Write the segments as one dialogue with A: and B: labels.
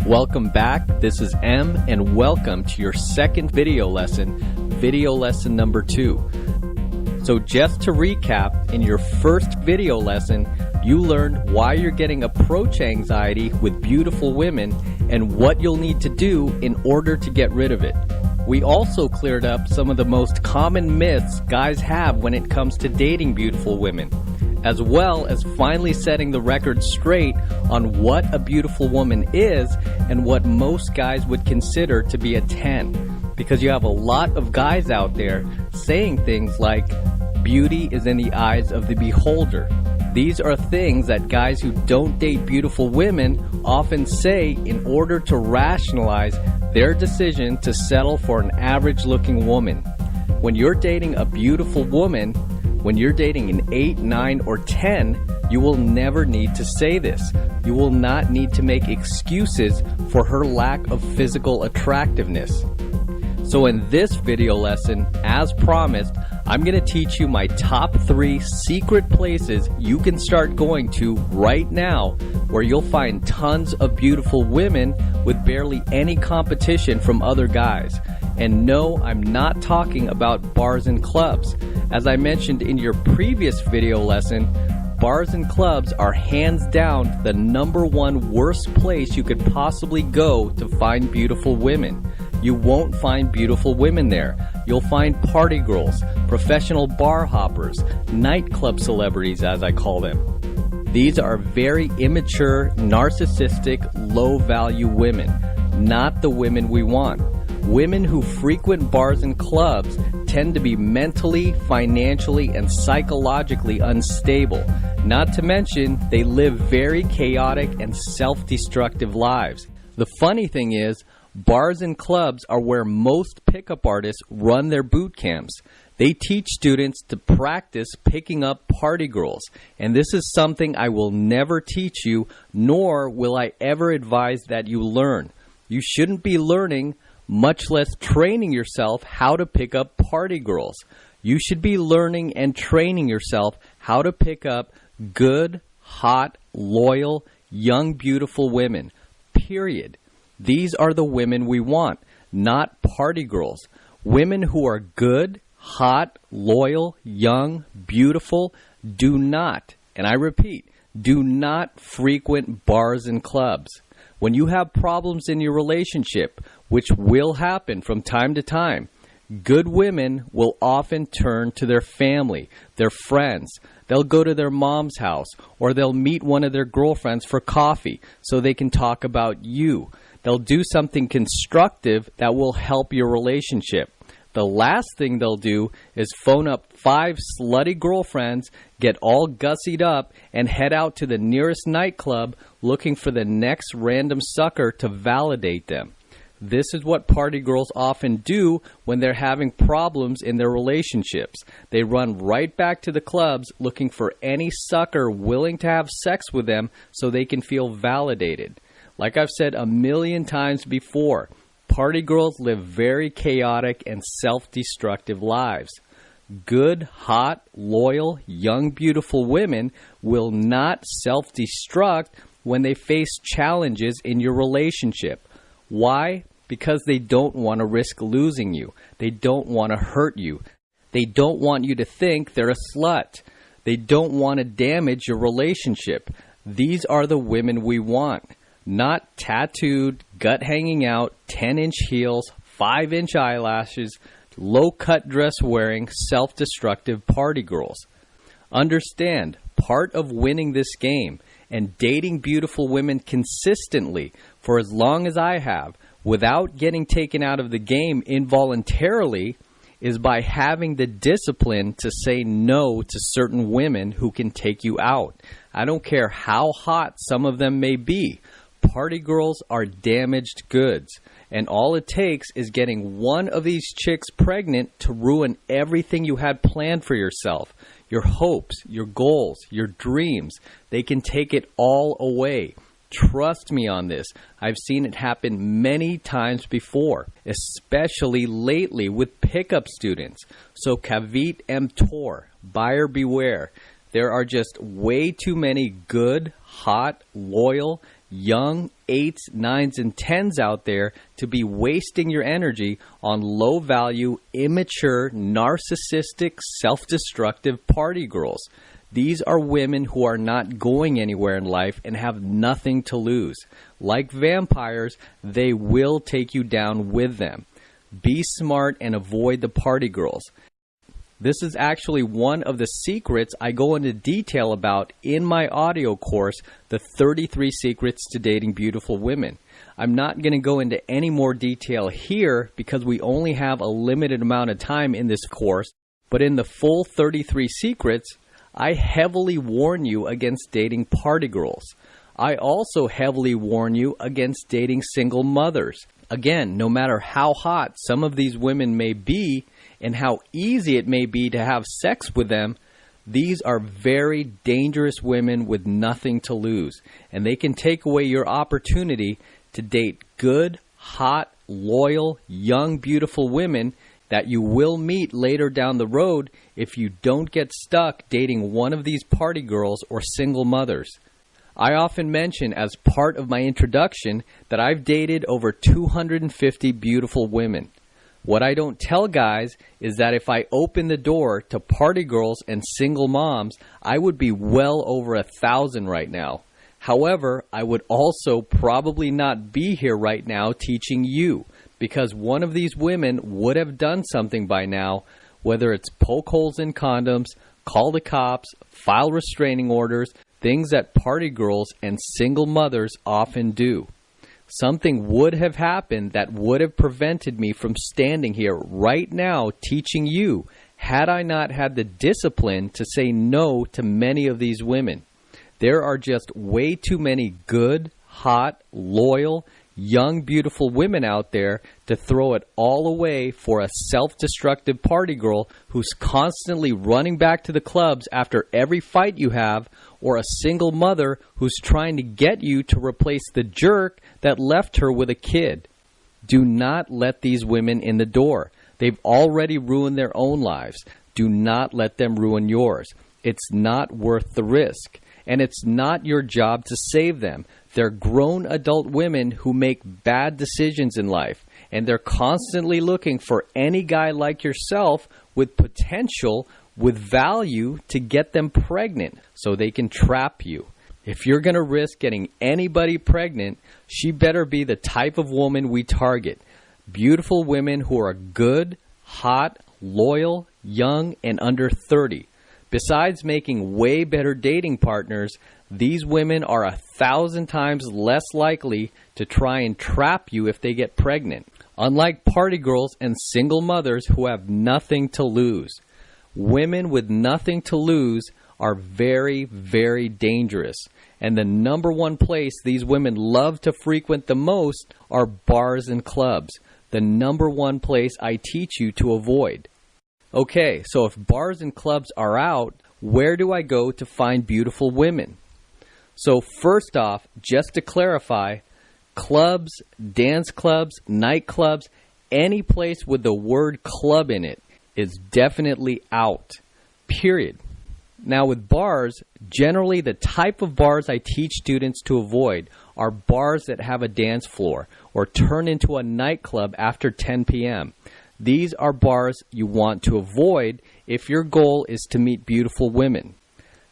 A: Welcome back. This is M, and welcome to your second video lesson number 2. So just to recap, in your first video lesson, you learned why you're getting approach anxiety with beautiful women and what you'll need to do in order to get rid of it. We also cleared up some of the most common myths guys have when it comes to dating beautiful women, as well as finally setting the record straight on what a beautiful woman is and what most guys would consider to be a 10. Because you have a lot of guys out there saying things like, beauty is in the eyes of the beholder. These are things that guys who don't date beautiful women often say in order to rationalize their decision to settle for an average-looking woman. When you're dating a beautiful woman, when you're dating an 8, 9, or 10, you will never need to say this. You will not need to make excuses for her lack of physical attractiveness. So in this video lesson, as promised, I'm going to teach you my top 3 secret places you can start going to right now where you'll find tons of beautiful women with barely any competition from other guys. And no, I'm not talking about bars and clubs. As I mentioned in your previous video lesson, bars and clubs are hands down the #1 worst place you could possibly go to find beautiful women. You won't find beautiful women there. You'll find party girls, professional bar hoppers, nightclub celebrities as I call them. These are very immature, narcissistic, low-value women, not the women we want. Women who frequent bars and clubs tend to be mentally, financially, and psychologically unstable. Not to mention, they live very chaotic and self-destructive lives. The funny thing is, bars and clubs are where most pickup artists run their boot camps. They teach students to practice picking up party girls, and this is something I will never teach you, nor will I ever advise that you learn. You shouldn't be learning, much less training yourself how to pick up party girls. You should be learning and training yourself how to pick up good, hot, loyal, young, beautiful women. Period. These are the women we want, not party girls. Women who are good, hot, loyal, young, beautiful, do not, and I repeat, do not frequent bars and clubs. When you have problems in your relationship, which will happen from time to time, good women will often turn to their family, their friends. They'll go to their mom's house, or they'll meet one of their girlfriends for coffee so they can talk about you. They'll do something constructive that will help your relationship. The last thing they'll do is phone up 5 slutty girlfriends, get all gussied up, and head out to the nearest nightclub looking for the next random sucker to validate them. This is what party girls often do when they're having problems in their relationships. They run right back to the clubs looking for any sucker willing to have sex with them so they can feel validated. Like I've said a million times before, party girls live very chaotic and self-destructive lives. Good, hot, loyal, young, beautiful women will not self-destruct when they face challenges in your relationship. Why? Because they don't want to risk losing you. They don't want to hurt you. They don't want you to think they're a slut. They don't want to damage your relationship. These are the women we want. Not tattooed, gut hanging out, 10-inch heels, 5-inch eyelashes, low-cut dress wearing, self-destructive party girls. Understand, part of winning this game and dating beautiful women consistently for as long as I have, without getting taken out of the game involuntarily, is by having the discipline to say no to certain women who can take you out. I don't care how hot some of them may be. Party girls are damaged goods, and all it takes is getting one of these chicks pregnant to ruin everything you had planned for yourself. Your hopes, your goals, your dreams, they can take it all away. Trust me on this. I've seen it happen many times before, especially lately with pickup students. So kavit emptor, buyer beware. There are just way too many good, hot, loyal, young 8s, 9s, and 10s out there to be wasting your energy on low-value, immature, narcissistic, self-destructive party girls. These are women who are not going anywhere in life and have nothing to lose. Like vampires, they will take you down with them. Be smart and avoid the party girls. This is actually one of the secrets I go into detail about in my audio course, The 33 Secrets to Dating Beautiful Women. I'm not going to go into any more detail here because we only have a limited amount of time in this course, but in the full 33 secrets, I heavily warn you against dating party girls. I also heavily warn you against dating single mothers. Again, no matter how hot some of these women may be and how easy it may be to have sex with them, these are very dangerous women with nothing to lose. And they can take away your opportunity to date good, hot, loyal, young, beautiful women that you will meet later down the road if you don't get stuck dating one of these party girls or single mothers. I often mention as part of my introduction that I've dated over 250 beautiful women. What I don't tell guys is that if I open the door to party girls and single moms, I would be well over 1,000 right now. However, I would also probably not be here right now teaching you, because one of these women would have done something by now, whether it's poke holes in condoms, call the cops, file restraining orders, things that party girls and single mothers often do. Something would have happened that would have prevented me from standing here right now teaching you had I not had the discipline to say no to many of these women. There are just way too many good, hot, loyal, young, beautiful women out there to throw it all away for a self-destructive party girl who's constantly running back to the clubs after every fight you have, or a single mother who's trying to get you to replace the jerk that left her with a kid. Do not let these women in the door. They've already ruined their own lives. Do not let them ruin yours. It's not worth the risk. And it's not your job to save them. They're grown adult women who make bad decisions in life, and they're constantly looking for any guy like yourself with potential, with value, to get them pregnant so they can trap you. If you're going to risk getting anybody pregnant, she better be the type of woman we target. Beautiful women who are good, hot, loyal, young, and under 30. Besides making way better dating partners, these women are 1,000 times less likely to try and trap you if they get pregnant. Unlike party girls and single mothers who have nothing to lose. Women with nothing to lose are very, very dangerous. And the number one place these women love to frequent the most are bars and clubs. The number one place I teach you to avoid. Okay, so if bars and clubs are out, where do I go to find beautiful women? So first off, just to clarify, clubs, dance clubs, nightclubs, any place with the word club in it is definitely out, period. Now with bars, generally the type of bars I teach students to avoid are bars that have a dance floor or turn into a nightclub after 10 p.m. These are bars you want to avoid if your goal is to meet beautiful women.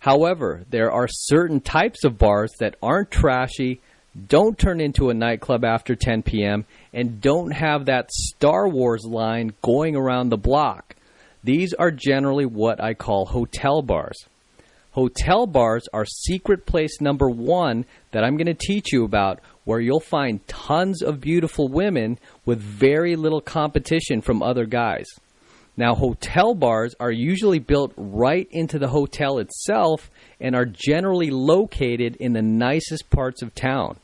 A: However, there are certain types of bars that aren't trashy, don't turn into a nightclub after 10 p.m., and don't have that Star Wars line going around the block. These are generally what I call hotel bars. Hotel bars are secret place number one that I'm going to teach you about, where you'll find tons of beautiful women with very little competition from other guys. Now, hotel bars are usually built right into the hotel itself and are generally located in the nicest parts of town.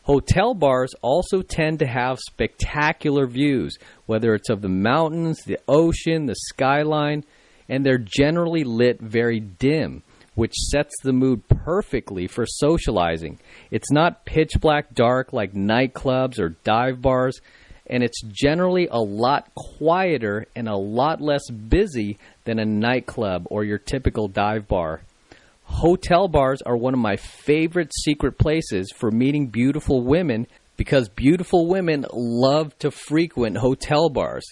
A: Hotel bars also tend to have spectacular views, whether it's of the mountains, the ocean, the skyline, and they're generally lit very dim, which sets the mood perfectly for socializing. It's not pitch black dark like nightclubs or dive bars, and it's generally a lot quieter and a lot less busy than a nightclub or your typical dive bar. Hotel bars are one of my favorite secret places for meeting beautiful women because beautiful women love to frequent hotel bars.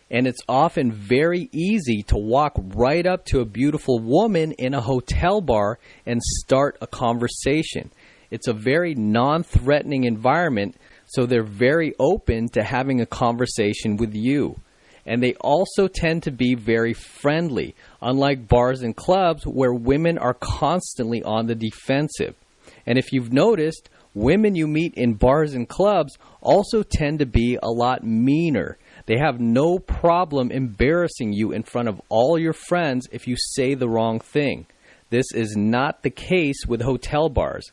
A: And it's often very easy to walk right up to a beautiful woman in a hotel bar and start a conversation. It's a very non-threatening environment, so they're very open to having a conversation with you. And they also tend to be very friendly, unlike bars and clubs where women are constantly on the defensive. And if you've noticed, women you meet in bars and clubs also tend to be a lot meaner. They have no problem embarrassing you in front of all your friends if you say the wrong thing. This is not the case with hotel bars.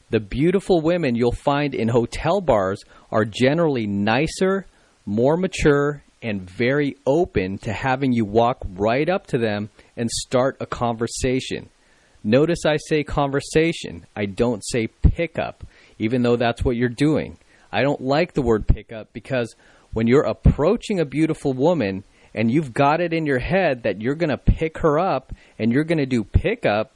A: The beautiful women you'll find in hotel bars are generally nicer, more mature, and very open to having you walk right up to them and start a conversation. Notice I say conversation. I don't say pickup, even though that's what you're doing. I don't like the word pickup because when you're approaching a beautiful woman and you've got it in your head that you're going to pick her up and you're going to do pickup,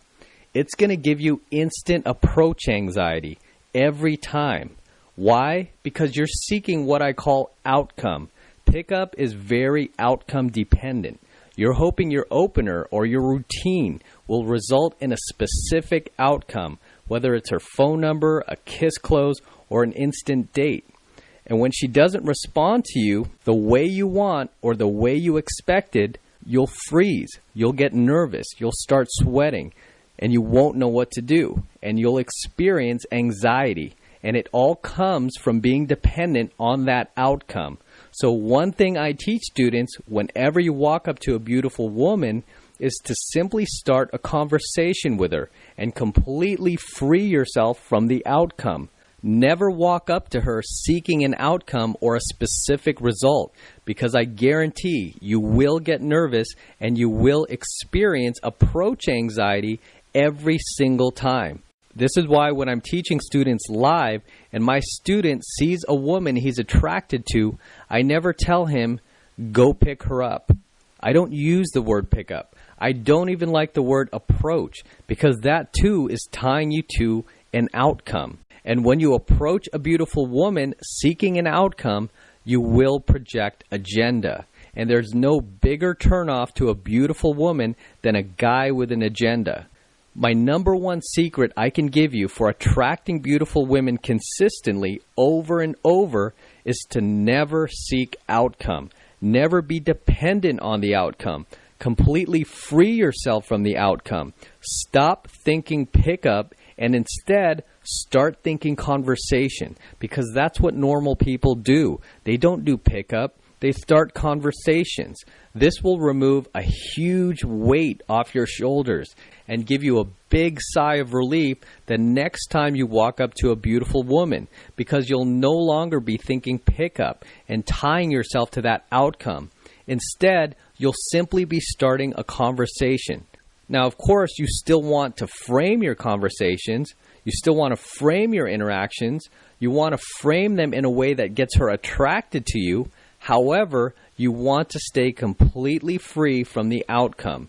A: it's going to give you instant approach anxiety every time. Why? Because you're seeking what I call outcome. Pickup is very outcome dependent. You're hoping your opener or your routine will result in a specific outcome, whether it's her phone number, a kiss close, or an instant date. And when she doesn't respond to you the way you want or the way you expected, you'll freeze, you'll get nervous, you'll start sweating, and you won't know what to do, and you'll experience anxiety. And it all comes from being dependent on that outcome. So one thing I teach students whenever you walk up to a beautiful woman is to simply start a conversation with her and completely free yourself from the outcome. Never walk up to her seeking an outcome or a specific result, because I guarantee you will get nervous and you will experience approach anxiety every single time. This is why when I'm teaching students live and my student sees a woman he's attracted to, I never tell him, go pick her up. I don't use the word pickup. I don't even like the word approach, because that too is tying you to an outcome. And when you approach a beautiful woman seeking an outcome, you will project agenda. And there's no bigger turnoff to a beautiful woman than a guy with an agenda. My number one secret I can give you for attracting beautiful women consistently over and over is to never seek outcome. Never be dependent on the outcome. Completely free yourself from the outcome. Stop thinking pickup and instead start thinking conversation, because that's what normal people do. They don't do pickup. They start conversations. This will remove a huge weight off your shoulders and give you a big sigh of relief the next time you walk up to a beautiful woman, because you'll no longer be thinking pickup and tying yourself to that outcome. Instead, you'll simply be starting a conversation. Now, of course, you still want to frame your conversations. You still want to frame your interactions. You want to frame them in a way that gets her attracted to you. However, you want to stay completely free from the outcome.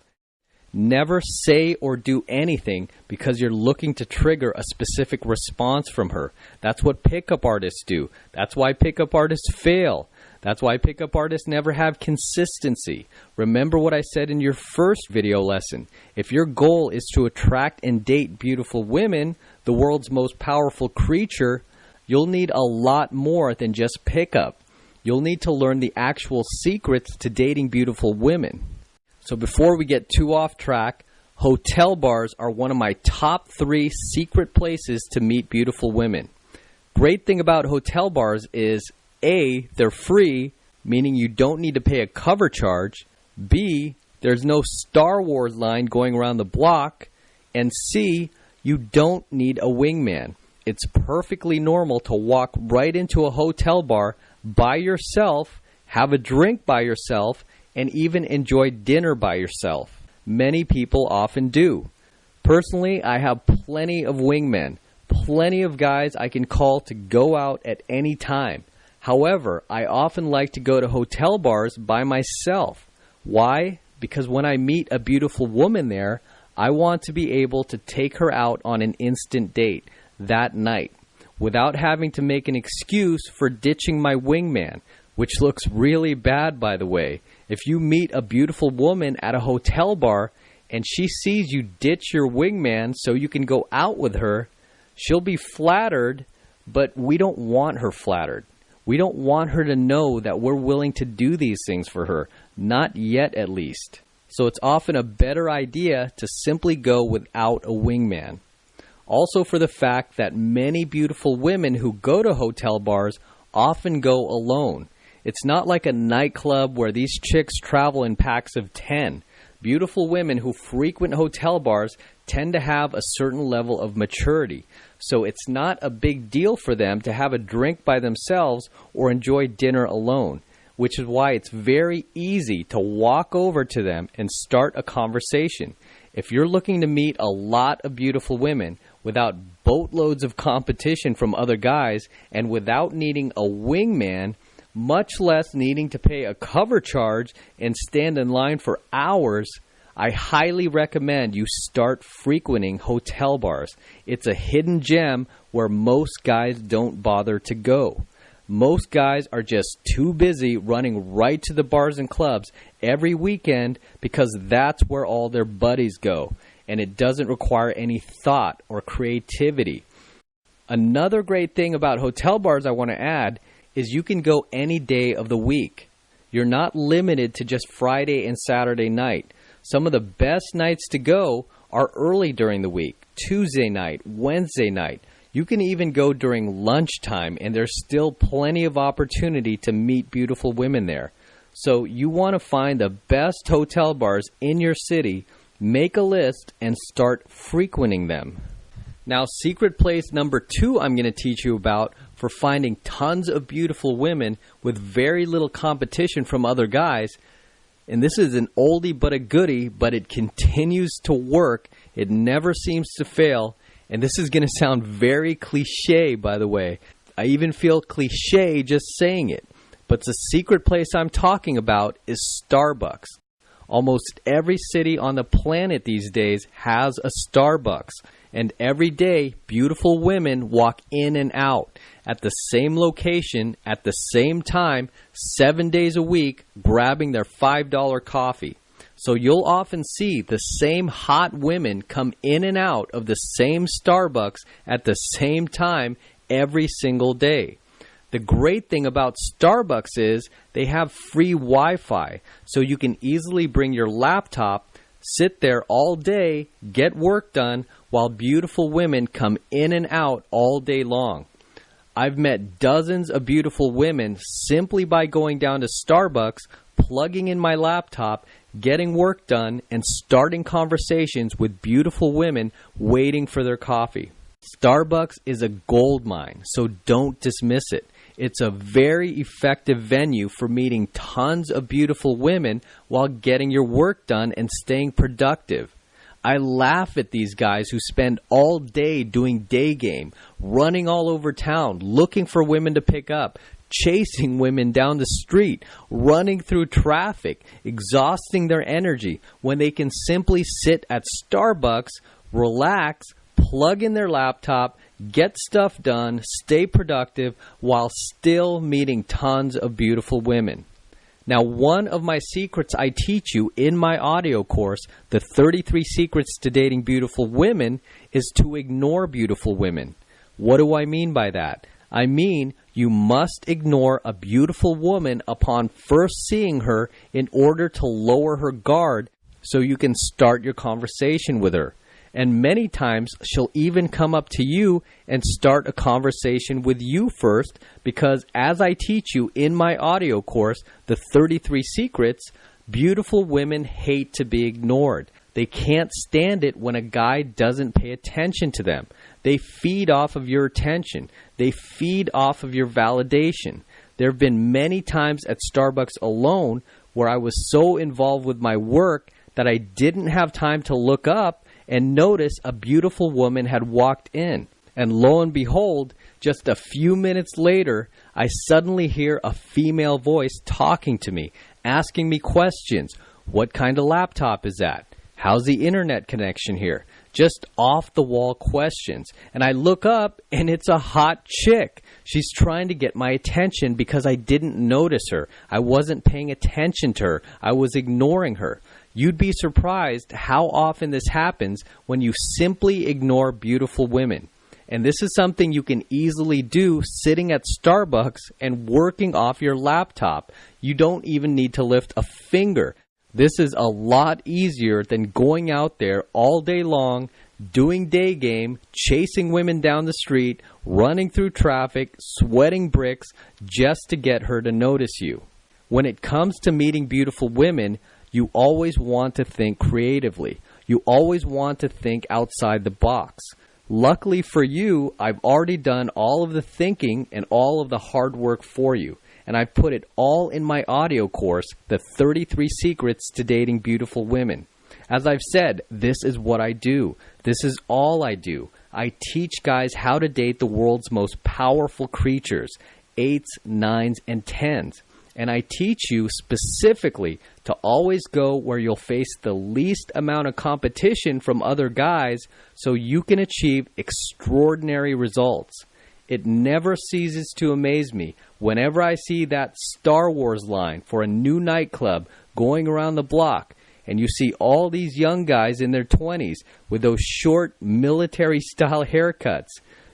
A: Never say or do anything because you're looking to trigger a specific response from her. That's what pickup artists do. That's why pickup artists fail. That's why pickup artists never have consistency. Remember what I said in your first video lesson. If your goal is to attract and date beautiful women, the world's most powerful creature, you'll need a lot more than just pickup. You'll need to learn the actual secrets to dating beautiful women. So before we get too off track, hotel bars are one of my top 3 secret places to meet beautiful women. Great thing about hotel bars is A, they're free, meaning you don't need to pay a cover charge. B, there's no Star Wars line going around the block. And C, you don't need a wingman. It's perfectly normal to walk right into a hotel bar by yourself, have a drink by yourself, and even enjoy dinner by yourself. Many people often do. Personally, I have plenty of wingmen, plenty of guys I can call to go out at any time. However, I often like to go to hotel bars by myself. Why? Because when I meet a beautiful woman there, I want to be able to take her out on an instant date that night without having to make an excuse for ditching my wingman, which looks really bad, by the way. If you meet a beautiful woman at a hotel bar and she sees you ditch your wingman so you can go out with her, she'll be flattered, but we don't want her flattered. We don't want her to know that we're willing to do these things for her, not yet at least. So it's often a better idea to simply go without a wingman. Also for the fact that many beautiful women who go to hotel bars often go alone. It's not like a nightclub where these chicks travel in packs of 10. Beautiful women who frequent hotel bars tend to have a certain level of maturity. So it's not a big deal for them to have a drink by themselves or enjoy dinner alone, which is why it's very easy to walk over to them and start a conversation. If you're looking to meet a lot of beautiful women without boatloads of competition from other guys and without needing a wingman, much less needing to pay a cover charge and stand in line for hours, I highly recommend you start frequenting hotel bars. It's a hidden gem where most guys don't bother to go. Most guys are just too busy running right to the bars and clubs every weekend because that's where all their buddies go, and it doesn't require any thought or creativity. Another great thing about hotel bars I want to add is you can go any day of the week. You're not limited to just Friday and Saturday night. Some of the best nights to go are early during the week, Tuesday night, Wednesday night. You can even go during lunchtime, and there's still plenty of opportunity to meet beautiful women there. So you want to find the best hotel bars in your city, make a list, and start frequenting them. Now, secret place number 2 I'm going to teach you about for finding tons of beautiful women with very little competition from other guys. And this is an oldie but a goodie, but it continues to work. It never seems to fail. And this is going to sound very cliche, by the way. I even feel cliche just saying it. But the secret place I'm talking about is Starbucks. Almost every city on the planet these days has a Starbucks. And every day, beautiful women walk in and out at the same location, at the same time, 7 days a week, grabbing their $5 coffee. So you'll often see the same hot women come in and out of the same Starbucks at the same time every single day. The great thing about Starbucks is they have free Wi-Fi, so you can easily bring your laptop, sit there all day, get work done, while beautiful women come in and out all day long. I've met dozens of beautiful women simply by going down to Starbucks, plugging in my laptop, getting work done, and starting conversations with beautiful women waiting for their coffee. Starbucks is a gold mine, so don't dismiss it. It's a very effective venue for meeting tons of beautiful women while getting your work done and staying productive. I laugh at these guys who spend all day doing day game, running all over town, looking for women to pick up, chasing women down the street, running through traffic, exhausting their energy when they can simply sit at Starbucks, relax, plug in their laptop, get stuff done, stay productive while still meeting tons of beautiful women. Now, one of my secrets I teach you in my audio course, the 33 Secrets to Dating Beautiful Women, is to ignore beautiful women. What do I mean by that? I mean, you must ignore a beautiful woman upon first seeing her in order to lower her guard so you can start your conversation with her. And many times she'll even come up to you and start a conversation with you first, because as I teach you in my audio course, the 33 Secrets, beautiful women hate to be ignored. They can't stand it when a guy doesn't pay attention to them. They feed off of your attention. They feed off of your validation. There have been many times at Starbucks alone where I was so involved with my work that I didn't have time to look up and notice a beautiful woman had walked in. And lo and behold, just a few minutes later, I suddenly hear a female voice talking to me, asking me questions. What kind of laptop is that? How's the internet connection here? Just off-the-wall questions. And I look up, and it's a hot chick. She's trying to get my attention because I didn't notice her. I wasn't paying attention to her. I was ignoring her. You'd be surprised how often this happens when you simply ignore beautiful women. And this is something you can easily do sitting at Starbucks and working off your laptop. You don't even need to lift a finger. This is a lot easier than going out there all day long, doing day game, chasing women down the street, running through traffic, sweating bricks just to get her to notice you. When it comes to meeting beautiful women, you always want to think creatively. You always want to think outside the box. Luckily for you, I've already done all of the thinking and all of the hard work for you. And I've put it all in my audio course, The 33 Secrets to Dating Beautiful Women. As I've said, this is what I do. This is all I do. I teach guys how to date the world's most powerful creatures, 8's, 9's, and 10's. And I teach you specifically to always go where you'll face the least amount of competition from other guys so you can achieve extraordinary results. It never ceases to amaze me whenever I see that Star Wars line for a new nightclub going around the block, and you see all these young guys in their 20s with those short military-style haircuts,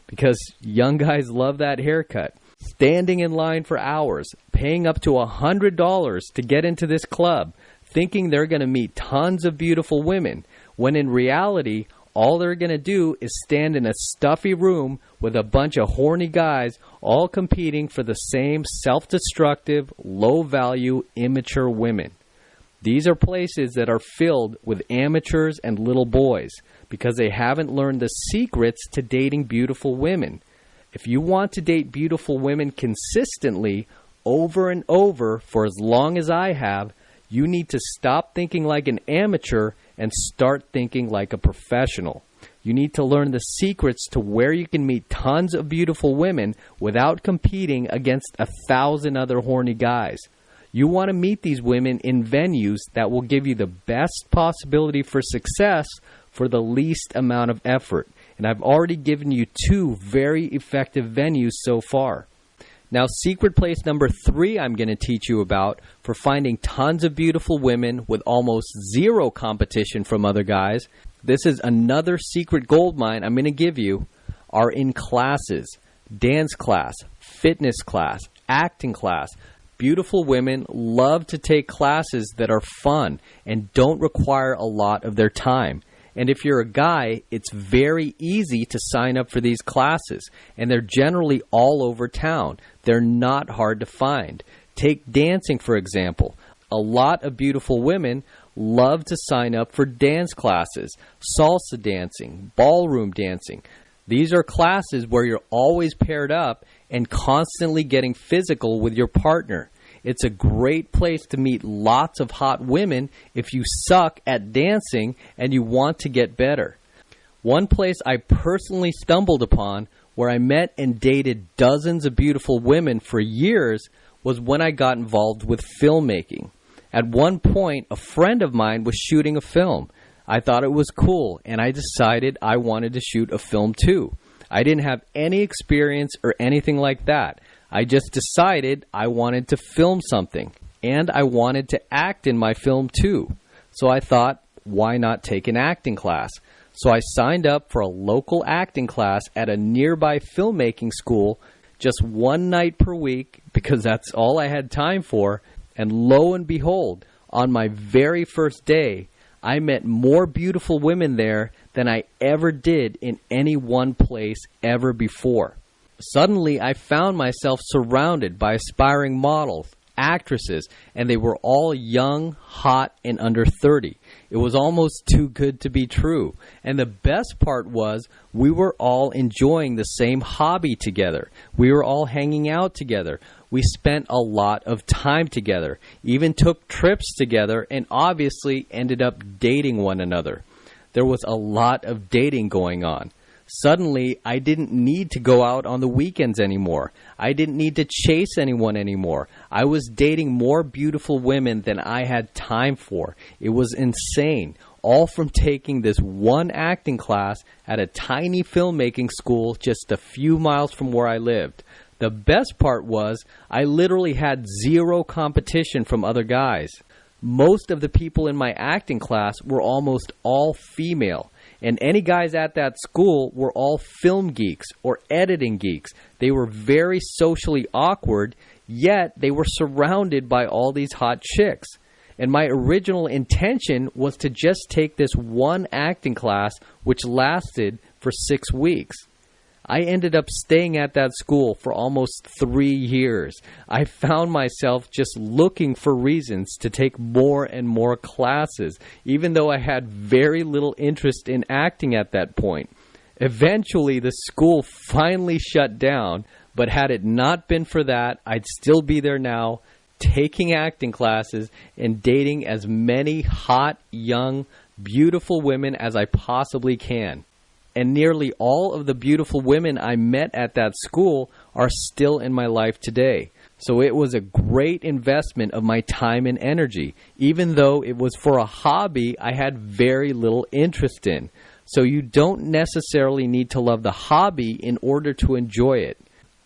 A: because young guys love that haircut, standing in line for hours, paying up to $100 to get into this club, thinking they're going to meet tons of beautiful women, when in reality, all they're going to do is stand in a stuffy room with a bunch of horny guys all competing for the same self-destructive, low-value, immature women. These are places that are filled with amateurs and little boys because they haven't learned the secrets to dating beautiful women. If you want to date beautiful women consistently, over and over, for as long as I have, you need to stop thinking like an amateur and start thinking like a professional. You need to learn the secrets to where you can meet tons of beautiful women without competing against 1,000 other horny guys. You want to meet these women in venues that will give you the best possibility for success for the least amount of effort. And I've already given you 2 very effective venues so far. Now, secret place number 3 I'm going to teach you about for finding tons of beautiful women with almost zero competition from other guys, this is another secret gold mine I'm going to give you, are in classes. Dance class, fitness class, acting class. Beautiful women love to take classes that are fun and don't require a lot of their time. And if you're a guy, it's very easy to sign up for these classes, and they're generally all over town. They're not hard to find. Take dancing, for example. A lot of beautiful women love to sign up for dance classes, salsa dancing, ballroom dancing. These are classes where you're always paired up and constantly getting physical with your partner. It's a great place to meet lots of hot women if you suck at dancing and you want to get better. One place I personally stumbled upon where I met and dated dozens of beautiful women for years was when I got involved with filmmaking. At one point, a friend of mine was shooting a film. I thought it was cool, and I decided I wanted to shoot a film too. I didn't have any experience or anything like that. I just decided I wanted to film something, and I wanted to act in my film too. So I thought, why not take an acting class? So I signed up for a local acting class at a nearby filmmaking school just one night per week because that's all I had time for. And lo and behold, on my very first day, I met more beautiful women there than I ever did in any one place ever before. Suddenly, I found myself surrounded by aspiring models, actresses, and they were all young, hot, and under 30. It was almost too good to be true. And the best part was we were all enjoying the same hobby together. We were all hanging out together. We spent a lot of time together, even took trips together, and obviously ended up dating one another. There was a lot of dating going on. Suddenly, I didn't need to go out on the weekends anymore. I didn't need to chase anyone anymore. I was dating more beautiful women than I had time for. It was insane. all from taking this one acting class at a tiny filmmaking school just a few miles from where I lived. The best part was I literally had zero competition from other guys. Most of the people in my acting class were almost all female, and any guys at that school were all film geeks or editing geeks. They were very socially awkward, yet they were surrounded by all these hot chicks. And my original intention was to just take this one acting class, which lasted for 6 weeks. I ended up staying at that school for almost 3 years. I found myself just looking for reasons to take more and more classes, even though I had very little interest in acting at that point. Eventually, the school finally shut down, but had it not been for that, I'd still be there now, taking acting classes and dating as many hot, young, beautiful women as I possibly can. And nearly all of the beautiful women I met at that school are still in my life today. So it was a great investment of my time and energy, even though it was for a hobby I had very little interest in. So you don't necessarily need to love the hobby in order to enjoy it.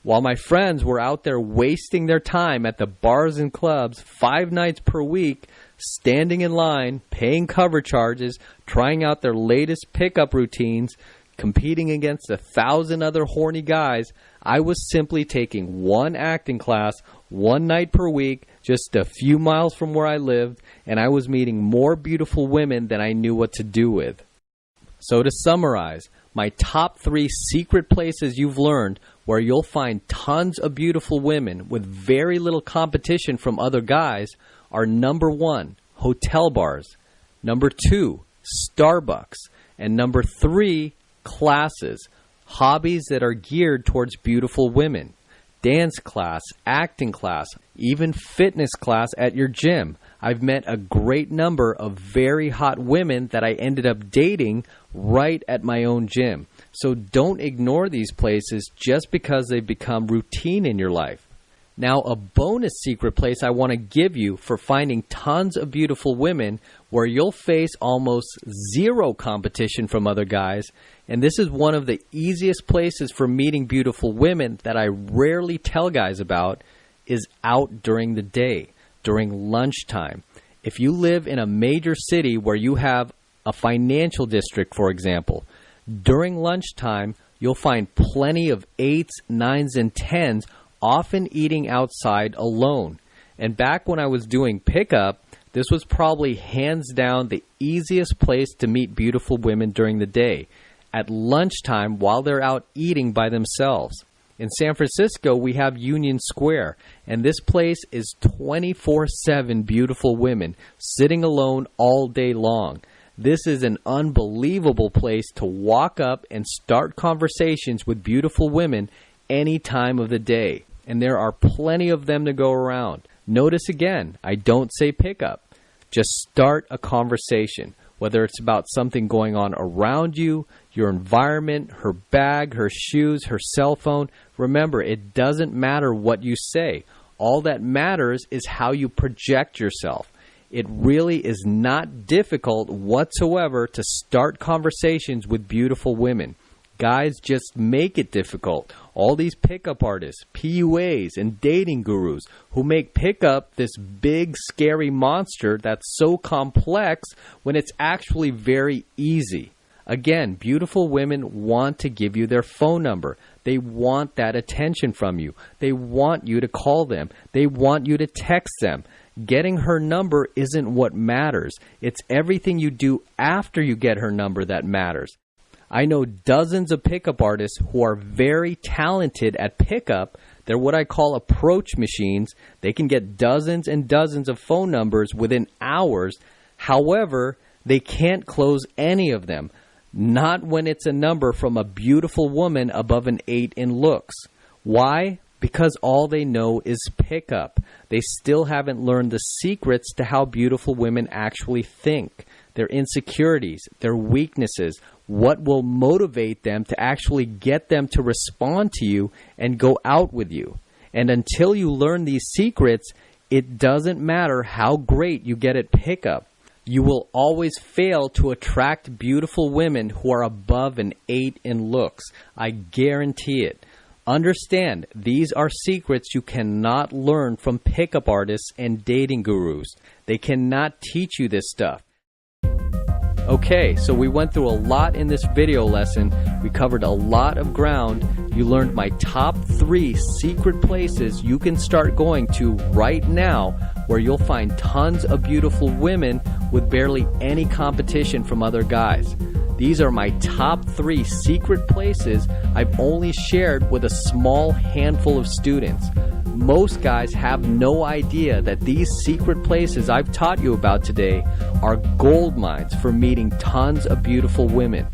A: While my friends were out there wasting their time at the bars and clubs 5 nights per week, standing in line, paying cover charges, trying out their latest pickup routines, competing against 1,000 other horny guys, I was simply taking one acting class 1 night per week, just a few miles from where I lived, and I was meeting more beautiful women than I knew what to do with. So to summarize, my top 3 secret places you've learned where you'll find tons of beautiful women with very little competition from other guys are: number 1, hotel bars; number 2, Starbucks; and number 3, classes, hobbies that are geared towards beautiful women. Dance class, acting class, even fitness class at your gym. I've met a great number of very hot women that I ended up dating right at my own gym. So don't ignore these places just because they've become routine in your life. Now, a bonus secret place I want to give you for finding tons of beautiful women where you'll face almost zero competition from other guys, and this is one of the easiest places for meeting beautiful women that I rarely tell guys about, is out during the day, during lunchtime. If you live in a major city where you have a financial district, for example, during lunchtime, you'll find plenty of 8's, 9's, and 10's often eating outside alone. And back when I was doing pickup, this was probably hands down the easiest place to meet beautiful women during the day, at lunchtime while they're out eating by themselves. In San Francisco, we have Union Square, and this place is 24/7 beautiful women sitting alone all day long. This is an unbelievable place to walk up and start conversations with beautiful women any time of the day. And there are plenty of them to go around. Notice again, I don't say pickup. Just start a conversation, whether it's about something going on around you, your environment, her bag, her shoes, her cell phone. Remember, it doesn't matter what you say. All that matters is how you project yourself. It really is not difficult whatsoever to start conversations with beautiful women. Guys just make it difficult. All these pickup artists, PUAs, and dating gurus who make pickup this big, scary monster that's so complex when it's actually very easy. Again, beautiful women want to give you their phone number. They want that attention from you. They want you to call them. They want you to text them. Getting her number isn't what matters. It's everything you do after you get her number that matters. I know dozens of pickup artists who are very talented at pickup. They're what I call approach machines. They can get dozens and dozens of phone numbers within hours. However, they can't close any of them. Not when it's a number from a beautiful woman above an 8 in looks. Why? Because all they know is pickup. They still haven't learned the secrets to how beautiful women actually think, their insecurities, their weaknesses, what will motivate them to actually get them to respond to you and go out with you. And until you learn these secrets, it doesn't matter how great you get at pickup. You will always fail to attract beautiful women who are above an 8 in looks. I guarantee it. Understand, these are secrets you cannot learn from pickup artists and dating gurus. They cannot teach you this stuff. Okay, so we went through a lot in this video lesson. We covered a lot of ground. You learned my top 3 secret places you can start going to right now where you'll find tons of beautiful women with barely any competition from other guys. These are my top 3 secret places I've only shared with a small handful of students. Most guys have no idea that these secret places I've taught you about today are gold mines for meeting tons of beautiful women.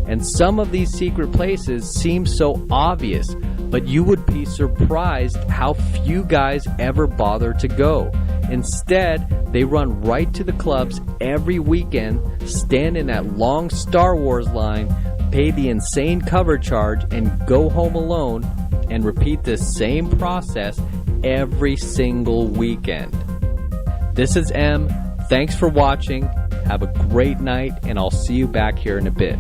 A: And some of these secret places seem so obvious, but you would be surprised how few guys ever bother to go. Instead, they run right to the clubs every weekend, stand in that long Star Wars line, pay the insane cover charge, and go home alone, and repeat this same process every single weekend. This is M. Thanks for watching. Have a great night, and I'll see you back here in a bit.